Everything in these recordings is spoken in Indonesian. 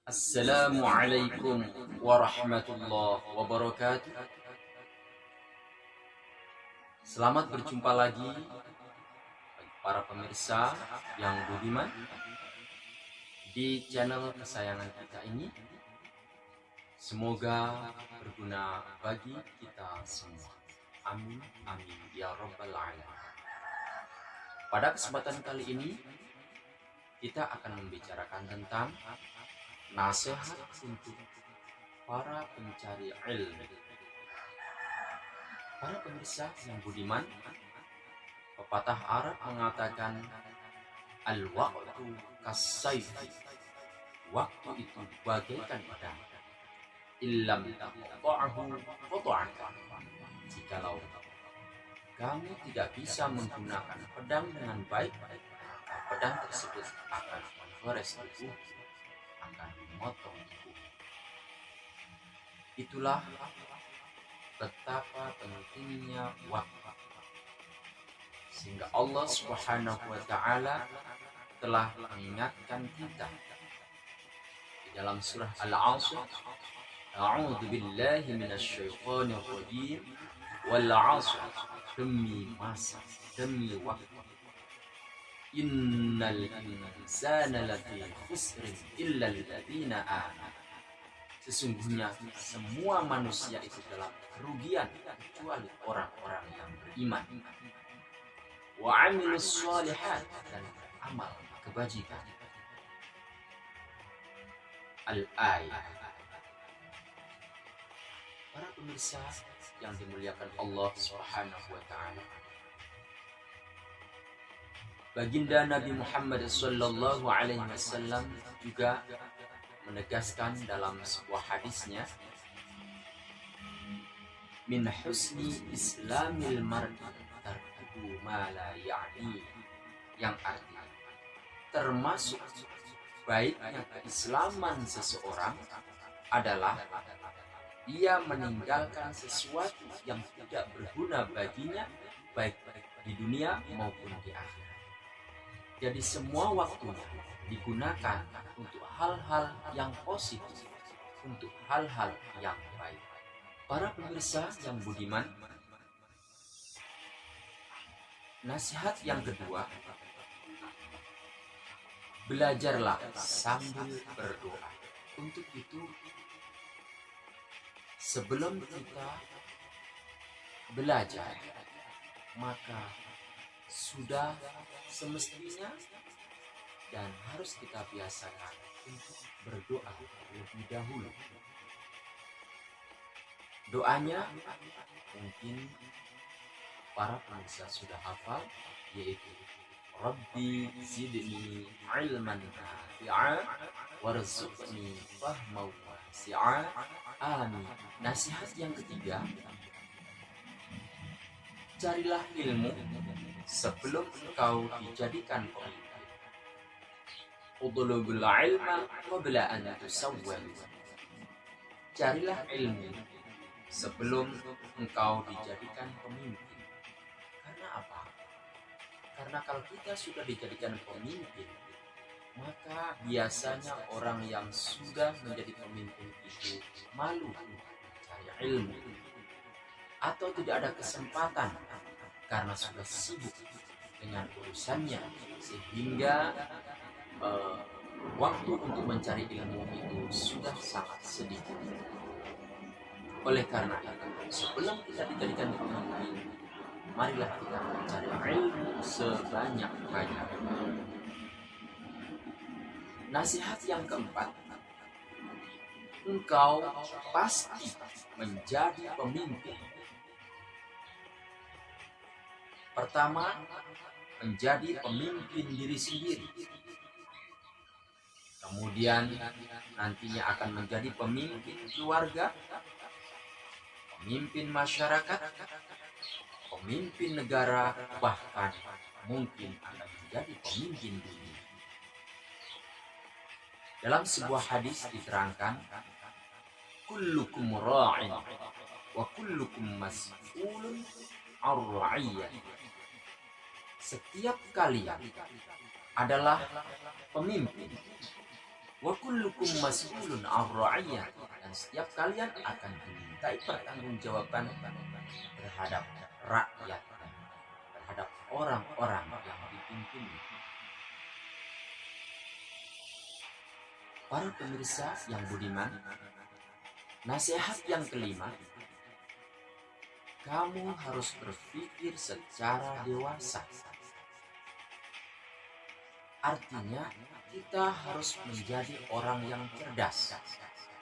Assalamualaikum warahmatullahi wabarakatuh. Selamat berjumpa lagi bagi para pemirsa yang budiman di channel kesayangan kita ini. Semoga berguna bagi kita semua. Amin amin ya rabbal alamin. Pada kesempatan kali ini kita akan membicarakan tentang nasihat untuk para pencari ilmu. Para pemirsa yang budiman, pepatah Arab mengatakan al-waqtu kas-sayf. Waktu itu bagaikan pedang. Illam taqta'hu qata'aka. Jikalau kamu tidak bisa menggunakan pedang dengan baik, maka pedang tersebut akan menggores tubuh, akan memotong tubuh. Itulah betapa pentingnya waktu, sehingga Allah Subhanahu wa taala telah mengingatkan kita di dalam surah Al-'Ashr, a'udzu billahi minasyaitonir rajim, wal 'ashr, demi masa, demi waktu, innal insana lafi khusrin illa alladziina aamanu. Sesungguhnya semua manusia itu dalam kerugian kecuali orang-orang yang beriman. Wa 'amilus shalihat, dan amal kebajikan. Al-ayat. Para pemirsa yang dimuliakan Allah Subhanahu wa taala, Baginda Nabi Muhammad sallallahu alaihi wasallam juga menegaskan dalam sebuah hadisnya, min husni islamil mar'i tarkuhu ma la ya'ni, yang artinya termasuk baiknya keislaman seseorang adalah ia meninggalkan sesuatu yang tidak berguna baginya, baik di dunia maupun di akhirat. Jadi semua waktunya digunakan untuk hal-hal yang positif, untuk hal-hal yang baik. Para pemirsa yang budiman, nasihat yang kedua, belajarlah sambil berdoa. Untuk itu, sebelum kita belajar, maka sudah semestinya dan harus kita biasakan untuk berdoa terlebih dahulu. Doanya mungkin para pemirsa sudah hafal, yaitu Rabbi zidni ilman nafi'a warzuqni fahman wasi'a. Amin. Nasihat yang ketiga, carilah ilmu sebelum engkau dijadikan pemimpin. Udlubul ilma qabla an tusawwal. Carilah ilmu sebelum engkau dijadikan pemimpin. Karena apa? Karena kalau kita sudah dijadikan pemimpin, maka biasanya orang yang sudah menjadi pemimpin itu malu mencari ilmu, atau tidak ada kesempatan karena sudah sibuk dengan urusannya, sehingga waktu untuk mencari ilmu itu sudah sangat sedikit. Oleh karena itu, sebelum kita dijadikan pemimpin, marilah kita mencari ilmu sebanyak-banyaknya. Nasihat yang keempat, engkau pasti menjadi pemimpin. Pertama, menjadi pemimpin diri sendiri. Kemudian nantinya akan menjadi pemimpin keluarga, pemimpin masyarakat, pemimpin negara, bahkan mungkin akan menjadi pemimpin dunia. Dalam sebuah hadis diterangkan, kullukum ra'in wa kullukum mas'ulun 'an ra'iyyah. Setiap kalian adalah pemimpin Wa kullukum mas'ulun 'an ra'iyah, dan setiap kalian akan dimintai pertanggungjawaban terhadap rakyat, terhadap orang-orang yang dipimpin. Para pemirsa yang budiman, nasihat yang kelima, kamu harus berpikir secara dewasa. Artinya, kita harus menjadi orang yang cerdas.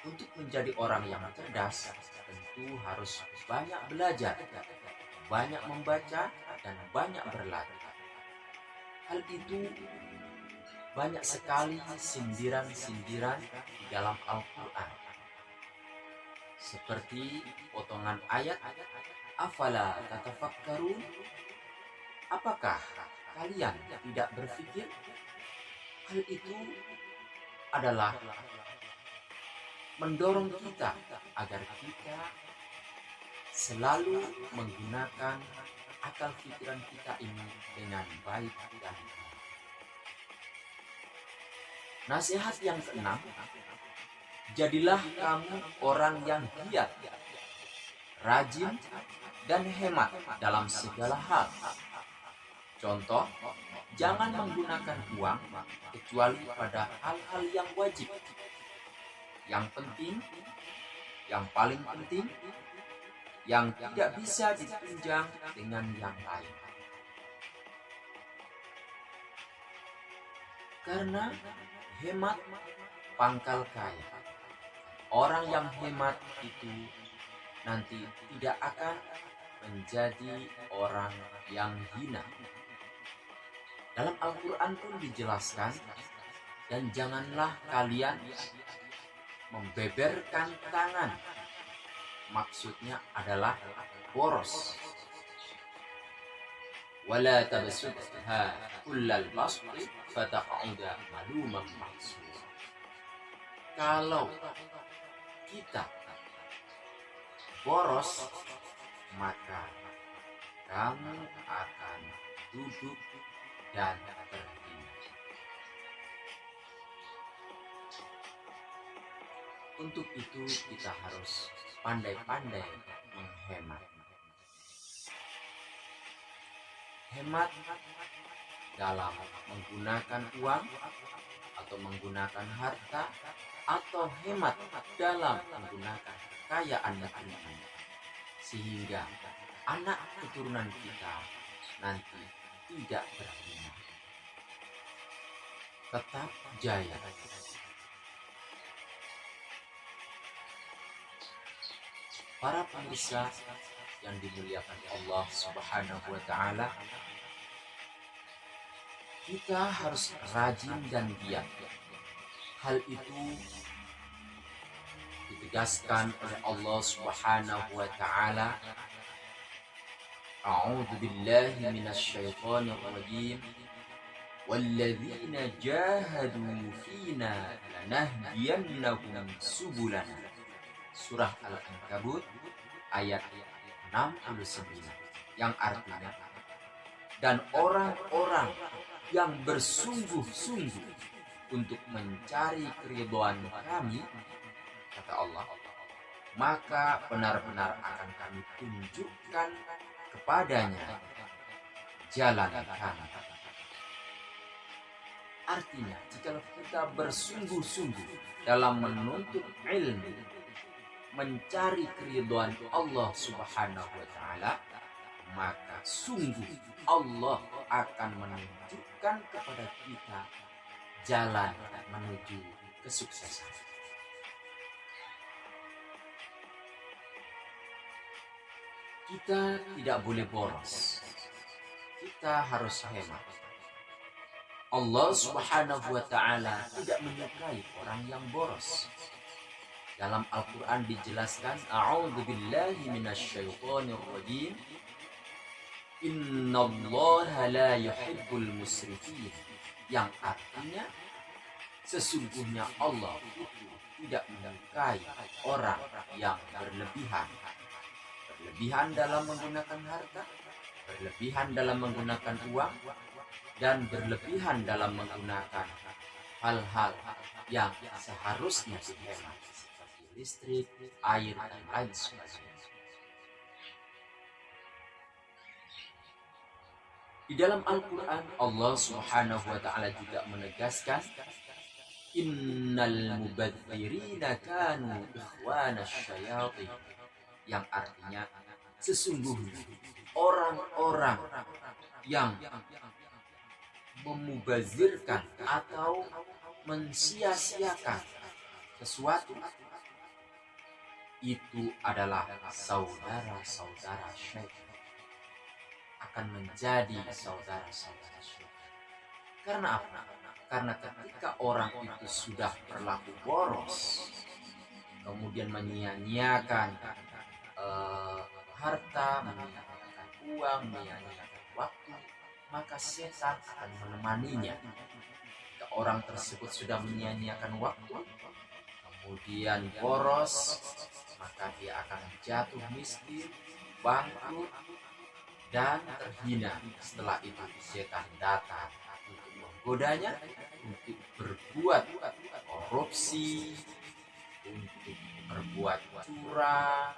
Untuk menjadi orang yang cerdas, tentu harus banyak belajar, banyak membaca, dan banyak berlatih. Hal itu banyak sekali sindiran-sindiran di dalam Al-Quran. Seperti potongan ayat, afala tatafakkarun, apakah kalian tidak berpikir? Hal itu adalah mendorong kita agar kita selalu menggunakan akal pikiran kita ini dengan baik dan baik. Nasihat yang keenam, jadilah kamu orang yang giat, rajin, dan hemat dalam segala hal. Contoh, jangan menggunakan uang kecuali pada hal-hal yang wajib, yang penting, yang paling penting, yang tidak bisa ditunjang dengan yang lain. Karena hemat pangkal kaya. Orang yang hemat itu nanti tidak akan menjadi orang yang hina. Dalam Al-Quran pun dijelaskan, dan janganlah kalian membeberkan tangan. Maksudnya adalah boros. Wala tabsutha kullal basti fataq'uda maluman mahsura. Kalau kita boros, maka kamu akan duduk dan terhina. Untuk itu kita harus pandai-pandai menghemat. Hemat dalam menggunakan uang atau menggunakan harta, atau hemat dalam menggunakan kekayaan negeri, sehingga anak keturunan kita nanti tidak berhina, tetap jaya. Para pemirsa yang dimuliakan Allah Subhanahu wa Ta'ala, kita harus rajin dan giat. Hal itu ditegaskan oleh Allah Subhanahu wa Ta'ala, A'udzu billahi minasyaitonir rajim, walladzina jahadu fina lanahdiyannahum subulana. Surah Al-Ankabut ayat 69, yang artinya, dan orang-orang yang bersungguh-sungguh untuk mencari keridhaan kami, kata Allah, maka benar-benar akan kami tunjukkan kepadanya jalan kami. Artinya, jika kita bersungguh-sungguh dalam menuntut ilmu, mencari keridhaan Allah Subhanahu wa Ta'ala, maka sungguh Allah akan menunjukkan kepada kita jalan menuju kesuksesan. Kita tidak boleh boros. Kita harus hemat. Allah Subhanahu wa Ta'ala tidak menyukai orang yang boros. Dalam Al-Quran dijelaskan, A'udzu billahi minasyaitonir rajim, Innallaha la yuhibbul musrifin, yang artinya sesungguhnya Allah itu tidak menyukai orang yang berlebihan. Berlebihan dalam menggunakan harta, berlebihan dalam menggunakan uang, dan berlebihan dalam menggunakan hal-hal yang seharusnya dihemat seperti listrik, air, dan lain sebagainya. Di dalam Al-Quran, Allah Subhanahu wa Ta'ala juga menegaskan, Innal mubadzirina kanu ikhwana syayatin, yang artinya sesungguhnya orang-orang yang memubazirkan atau mensia-siakan sesuatu itu adalah saudara-saudara syaitan, akan menjadi saudara-saudara syaitan. Karena apa? Karena ketika orang itu sudah berlaku boros, kemudian menyia-nyiakan harta, menyia-nyiakan uang, menyia-nyiakan waktu, maka setan akan menemaninya. Jika orang tersebut sudah menyia-nyiakan waktu, kemudian boros, maka dia akan jatuh miskin, bangkrut, dan terhina. Setelah itu setan datang untuk menggodanya, untuk berbuat korupsi, untuk berbuat curang,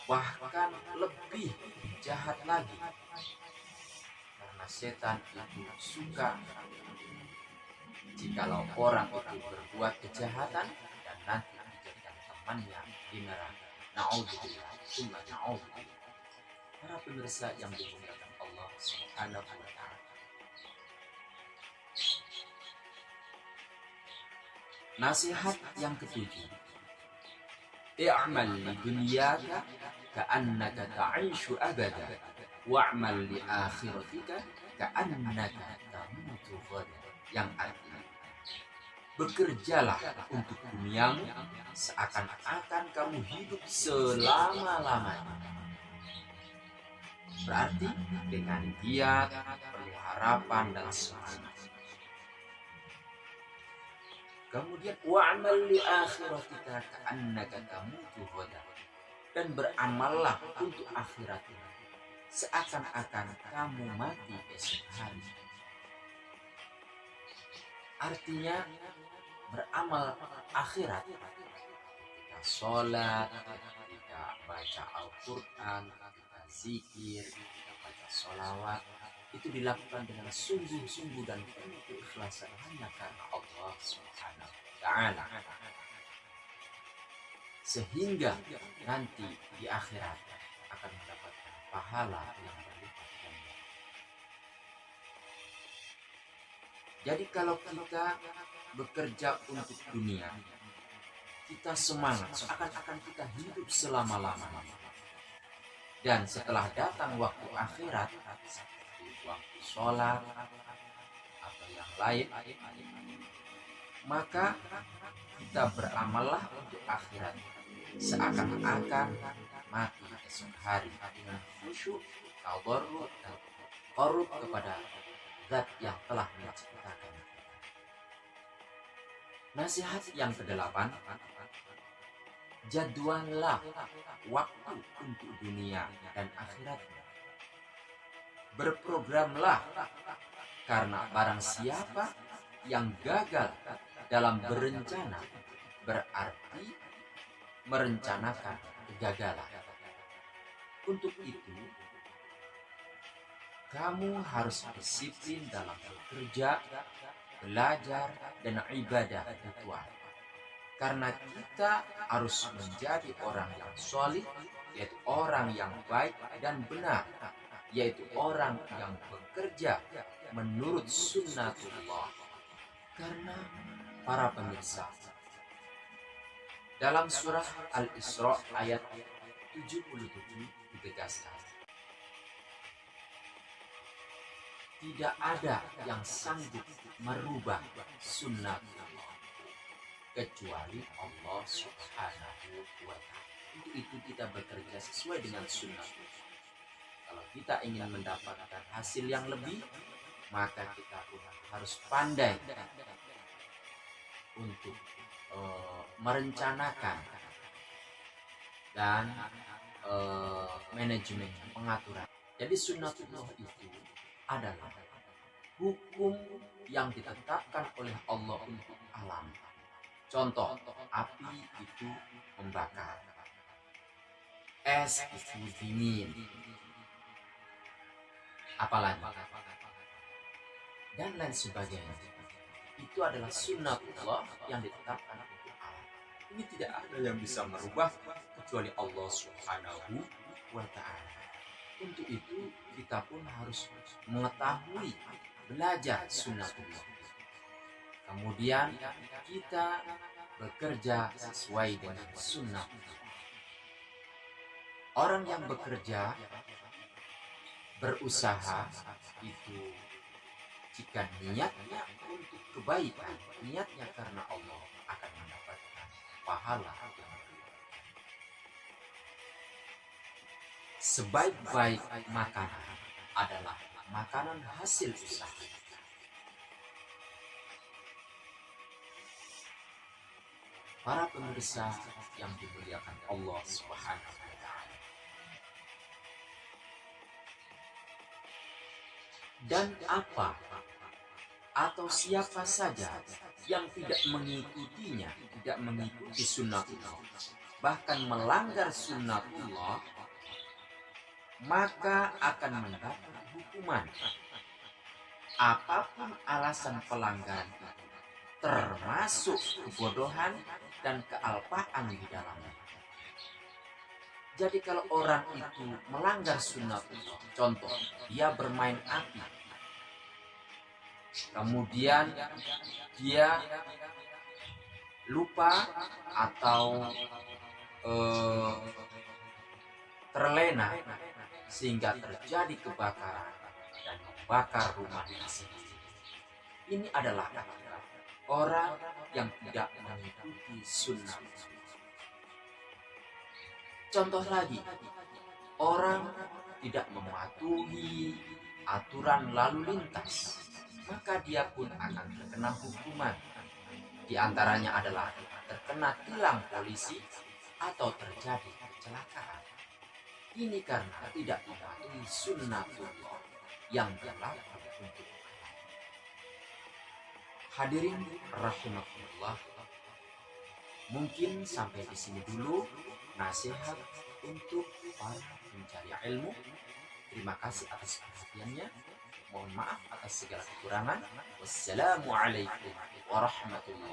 bahkan lebih jahat lagi. Karena setan itu suka jikalau orang itu berbuat kejahatan dan nanti dijadikan temannya di neraka. Na'udzubillah, summa na'udzubillah. Para pemirsa yang dimuliakan Allah Subhanahu wa Ta'ala, nasihat yang ketujuh, i'mal li dunyaka ka'annaka ta'ishu abada wa'mal li akhiratika ka'annaka tamutu ghadan, yang artinya bekerjalah untuk duniamu seakan-akan kamu hidup selama-lamanya. Berarti dengan giat, penuh harapan dan semangat. Kemudian wa'mal li akhiratika ka'annaka tamutu ghadan, dan beramallah untuk akhiratmu seakan-akan kamu mati esok hari. Artinya beramal akhirat, ketika sholat, ketika baca Al-Quran, ketika zikir, ketika baca sholawat, itu dilakukan dengan sungguh-sungguh dan penuh keikhlasan hanya karena Allah Subhanahu wa Ta'ala, sehingga nanti di akhirat akan mendapatkan pahala yang berlipat ganda. Jadi kalau kita bekerja untuk dunia, kita semangat seakan-akan kita hidup selama-lamanya, dan setelah datang waktu akhirat seperti waktu sholat atau yang lain, maka kita beramallah untuk akhirat seakan-akan mati esok hari dengan khusyuk, tadarruk, dan qarub kepada Zat yang telah menciptakan. Nasihat yang kedelapan, jadwallah waktu untuk dunia dan akhiratmu. Berprogramlah, karena barang siapa yang gagal dalam berencana berarti merencanakan kegagalan. Untuk itu, kamu harus disiplin dalam bekerja, belajar, dan ibadah ritual. Karena kita harus menjadi orang yang solid, yaitu orang yang baik dan benar, yaitu orang yang bekerja menurut sunnatullah. Karena para pemirsa, dalam surah Al-Isra ayat 77 ditegaskan, tidak ada yang sanggup merubah sunnah Allah kecuali Allah Subhanahu wa Ta'ala. Untuk itu kita bekerja sesuai dengan sunnah. Kalau kita ingin mendapatkan hasil yang lebih, maka kita pun harus pandai untuk merencanakan dan manajemen pengaturan. Jadi sunnatullah itu adalah hukum yang ditetapkan oleh Allah untuk alam. Contoh, api itu membakar, es itu dingin, apalagi, dan lain sebagainya. Itu adalah sunnatullah yang ditetapkan untuk alam. Ini tidak ada yang bisa merubah kecuali Allah Subhanahu wa Ta'ala. Untuk itu kita pun harus mengetahui, belajar sunnatullah. Kemudian kita bekerja sesuai dengan sunnah. Orang yang bekerja, berusaha itu jika niatnya untuk kebaikan, niatnya karena Allah, akan mendapatkan pahala yang berlipat. Sebaik-baik makanan adalah makanan hasil usaha. Para pemirsa yang dimuliakan Allah Subhanahu wa Ta'ala. Dan apa atau siapa saja yang tidak mengikutinya, tidak mengikuti sunnatullah, bahkan melanggar sunnatullah, maka akan mendapat hukuman. Apapun alasan pelanggaran itu, termasuk kebodohan dan kealpaan di dalamnya. Jadi kalau orang itu melanggar sunnatullah, contoh dia bermain api, kemudian dia lupa atau terlena sehingga terjadi kebakaran dan membakar rumahnya sendiri. Ini adalah orang yang tidak mengikuti sunnah. Contoh lagi, orang tidak mematuhi aturan lalu lintas, maka dia pun akan terkena hukuman. Di antaranya adalah terkena tilang polisi atau terjadi kecelakaan. Ini karena tidak mematuhi sunnatullah yang berlaku untuk hadirin rahimakumullah. Mungkin sampai di sini dulu nasihat untuk para pencari ilmu. Terima kasih atas perhatiannya. Mohon maaf atas segala kekurangan. Wassalamualaikum warahmatullahi wabarakatuh.